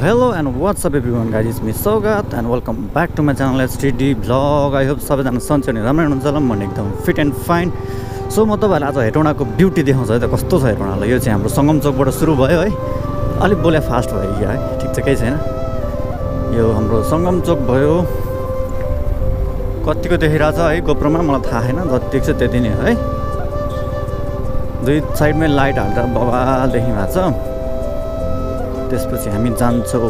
hello and what's up everyone guys, it's me Saugat and welcome back to my channel STD vlog. I hope सबैजना सन्चै हुनुहुन्छ राम्रो हुनुहुन्छ होला म एकदम फिट एन्ड फाइन। सो म तपाईहरुलाई आज हेटौडाको ब्युटी देखाउँछु है त कस्तो छ हेटौडालाई। यो चाहिँ हाम्रो संगम चोकबाट सुरु भयो है। अलि बोले फास्ट भयो है, ठीक छ केही छैन। यो हाम्रो संगम चोक भयो। कतिको देखिरहेछ है गोप्रोमा मलाई थाहा छैन, जति देख्छ त्यति नै है। दुई साइडमै लाइट हालेर बबाल देखिरहेको छ। त्यसपछि हामी जान्छौँ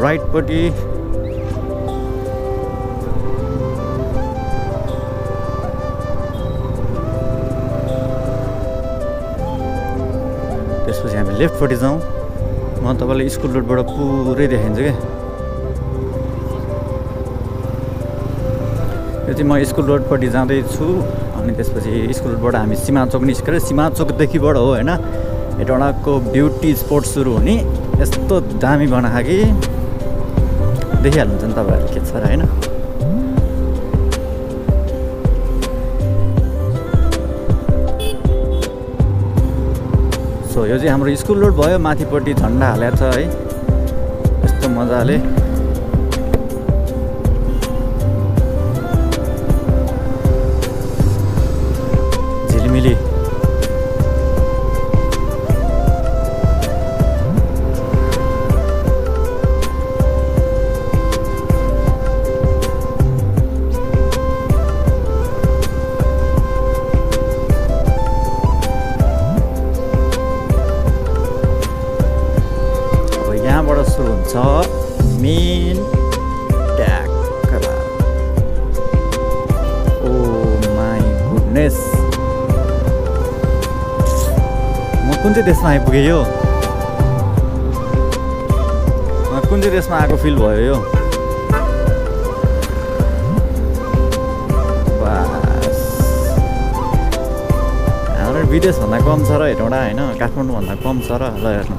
राइटपट्टि। त्यसपछि हामी लेफ्टपट्टि जाउँ। म तपाईँलाई स्कुल रोडबाट पुरै देखाइदिन्छु क्या। यो चाहिँ म स्कुल रोडपट्टि जाँदैछु अनि त्यसपछि स्कुल रोडबाट हामी सीमा चोक निस्केर सीमा चोकदेखिबाट हो होइन हेटौडाको ब्युटी स्पोट सुरु हुने। यस्तो दामी बनाएको कि देखिहाल्नुहुन्छ नि तपाईँहरू के छ र होइन। सो यो चाहिँ हाम्रो स्कुल रोड भयो। माथिपट्टि झन्डा हालेको छ है यस्तो मजाले। झिलिमिली सुरु हुन्छ मेन ट्याकरा। ओ माई गुडनेस, म कुन चाहिँ देशमा आइपुगेँ यो? कुन चाहिँ देशमा आएको फिल भयो यो? बस हाम्रो विदेशभन्दा कम छ र हेटौडा होइन, काठमाडौँभन्दा कम छ र। ल हेर्नु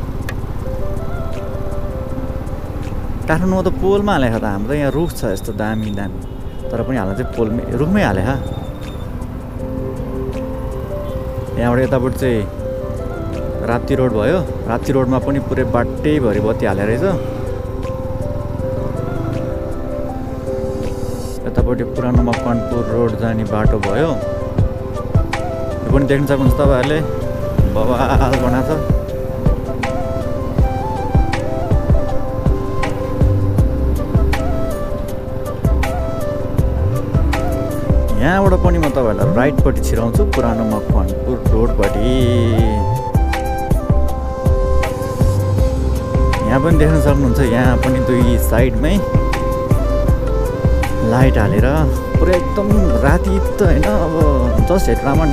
काठमाडौँमा त पोलमा हालेको त, हाम्रो यहाँ रुख छ यस्तो दामी दामी, तर पनि हाल्दा चाहिँ पोलमै रुखमै हाले हा। यहाँबाट यतापट्टि चाहिँ राप्ती रोड भयो। राप्ती रोडमा पनि पुरै बाटैभरि बत्ती हाले रहेछ। यतापट्टि पुरानो मकवानपुर रोड जाने बाटो भयो। यो पनि देख्न सक्नुहुन्छ तपाईँहरूले, बवाल बनाएको छ। यहाँबाट पनि म तपाईँहरूलाई राइटपट्टि छिराउँछु पुरानो मकवानपुर रोडपट्टि। यहाँ पनि देख्न सक्नुहुन्छ, यहाँ पनि दुई साइडमै लाइट हालेर पुरै एकदम राति त होइन। अब जस्ट हेटौडामा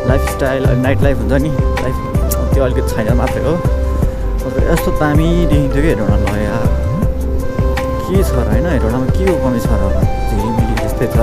लाइफस्टाइल नाइट लाइफ हुन्छ नि, लाइफ त्यो अलिकति छैन मात्रै हो। यस्तो दामी देखिन्थ्यो कि हेटौडा। ल यार के छ र होइन, हेटौडामा के को कमी छ र? झिलिमिली त्यस्तै छ।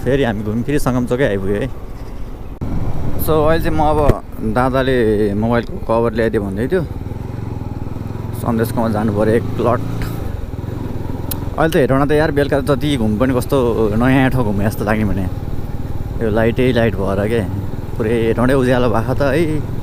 फेरि हामी घुमफिरी सङ्गम चोकै आइपुग्यो है। सो अहिले चाहिँ म अब दादाले मोबाइलको कभर ल्याइदियो भन्दै थियो, सन्देशकोमा जानु पऱ्यो एक प्लट। अहिले त हेटौडा त यार बेलुका जति घुम पनि कस्तो नयाँ ठाउँ घुमे जस्तो लाग्ने भने यो लाइटै लाइट भएर के पुरै हेटौडै उज्यालो भएको त है।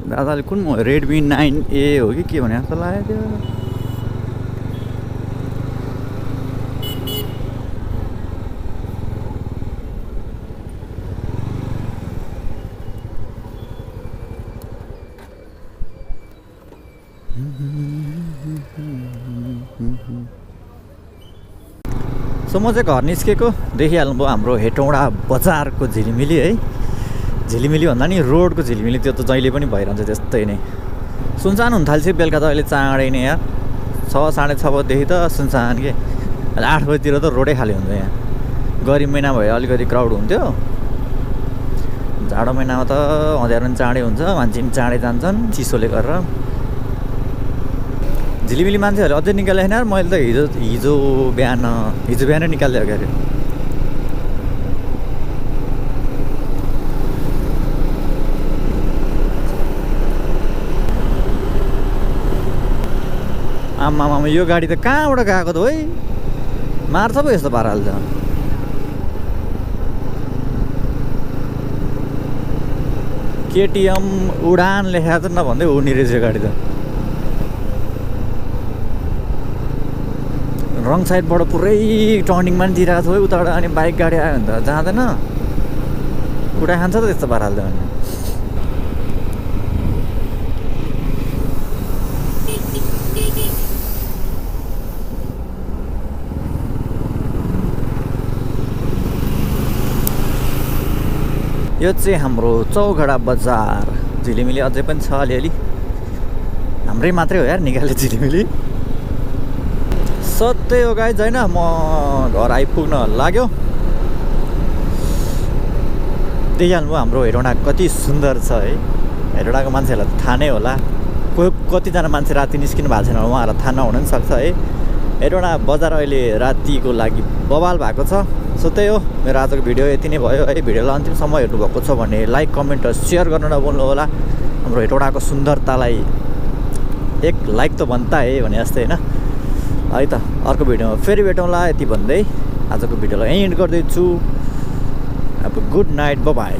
दादाले कुन रेडमी 9A हो कि के भने जस्तो लाग्यो त्यो। सो म चाहिँ घर निस्केको देखिहाल्नुभयो हाम्रो हेटौडा बजारको झिलिमिली है। झिलिमिली भन्दा नि रोडको झिलिमिली, त्यो त जहिले पनि भइरहन्छ त्यस्तै नै। सुनसान हुन थाल्छ बेलुका त अहिले चाँडै नै यार। 6 साढे 6 बजेदेखि त सुनसान के, अहिले 8 बजीतिर त रोडै खाली हुन्छ यहाँ। गरिब महिना भयो अलिकति क्राउड हुन्थ्यो, जाडो महिनामा त अँध्यारो पनि चाँडै हुन्छ, मान्छे पनि चाँडै जान्छन् चिसोले गरेर। झिलिमिली मान्छेहरू अझै निकालेको छैन। मैले त हिजो बिहानै निकालिदिएको क्या अरे। आमामा यो गाडी त कहाँबाट गएको त है, मार्छ पो यस्तो पाराले त। केटिएम उडान लेखाएको त नभन्दै उड्ने रहेछ यो गाडी त। रङ साइडबाट पुरै टर्निङमा पनि दिइरहेको छ है उताबाट, अनि बाइक गाडी आयो भने त जाँदैन, कुटा खान्छ त त्यस्तो पाराले त। यो चाहिँ हाम्रो चौघडा बजार झिलिमिली अझै पनि छ अलिअलि, हाम्रै मात्रै हो यार निकाले झिलिमिली। सत्य हो गाइज होइन, म घर आइपुग्न लाग्यो। देखिहाल्नु भयो हाम्रो हेटौँडा कति सुन्दर छ है। हेटौँडाको मान्छेहरूलाई थाहा नै होला, कतिजना मान्छे राति निस्किनु भएको छैन उहाँहरूलाई थाहा नहुन पनि सक्छ है। हेटौँडा बजार अहिले रातिको लागि बवाल भएको छ। सो त्यही हो, मेरो आजको भिडियो यति नै भयो है। भिडियोलाई अन्तिमसम्म हेर्नुभएको छ भने लाइक कमेन्ट र सेयर गर्न नभुल्नु होला। हाम्रो हेटौँडाको सुन्दरतालाई एक लाइक त भन्दा है भने जस्तै होइन है त। अर्को भिडियोमा फेरि भेटौँला यति भन्दै आजको भिडियोलाई यहीँ एन्ड गर्दैछु। अब गुड नाइट, बाई बाई।